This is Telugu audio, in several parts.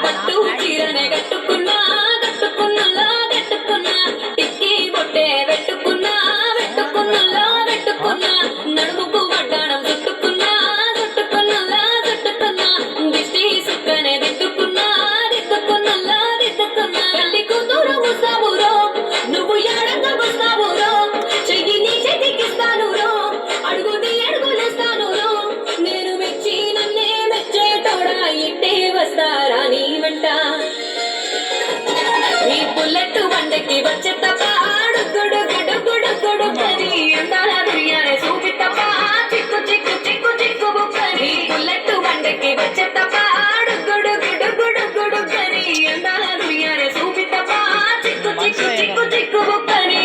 పట్టు చీరనే కట్టుకున్నా కట్టుకున్నలా కట్టుకున్నా టిక్కి బొట్టే పెట్టుకున్నా పెట్టుకున్నలా పెట్టుకున్నా నడుముకు వడ్డాణం చుట్టుకున్నా చుట్టుకున్నలా చుట్టుకున్నా దిష్టి సుక్కనే దిద్దుకున్నా దిద్దుకున్నలా దిద్దుకున్నా తల్లి కూతురు ముస్తావురో నువ్వు ఎడంగా వస్తావురో చెయ్యి నీ చేతికిస్తాను రో అడుగుది అడుగులేస్తాను రో నేను మెచ్చి నన్నే మెచ్చేటోడా ఇట్టే వస్తారా నీ వెంట ఈ బుల్లెట్ బండకి వచ్చే తప్ప గుడు గుడు గుడు గుడు కది ఎందాల దుర్యానే చూపి తప్ప చిక్కు చిక్కు చిక్కు చిక్కు బుక్కని బుల్లెట్ బండకి వచ్చే తప్ప గుడు గుడు గుడు గుడు కది ఎందాల దుర్యానే చూపి తప్ప చిక్కు చిక్కు చిక్కు చిక్కు బుక్కని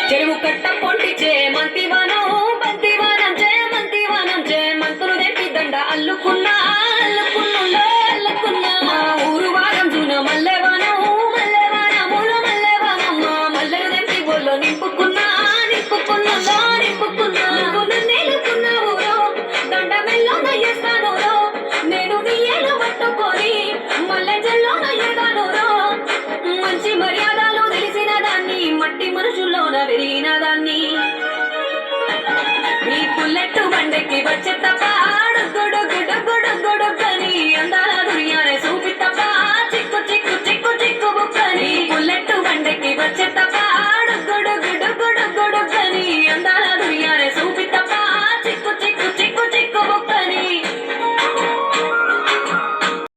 చెరువు కట్ట పొంటిచే మంతివానం బంతివానం చే మంతివానం చే మంతులు తెప్పి దండ అల్లుకున్నా అల్లుకున్నులో అల్లుకున్నా మా ఊరు వారం జూన మల్లెవానం మల్లెవానములో మల్లెవానమ్మ మల్లెలు తెప్పి బొల్లో నింపుకున్నా నింపుకున్నులో నింపుకున్నా నువ్వు నన్నేలుకున్నావు రో దండ మెల్లోన చేస్తాను రో నేను నీ ఏలు పట్టుకొని మల్లె జల్లోన ఎగాను రో మంచి మర్యాదలు తెలిసిన దాన్ని మట్టి మనుషుల్లోన పెరిగిన దాన్ని ఈ బుల్లెట్ బండకి వచ్చే తప్ప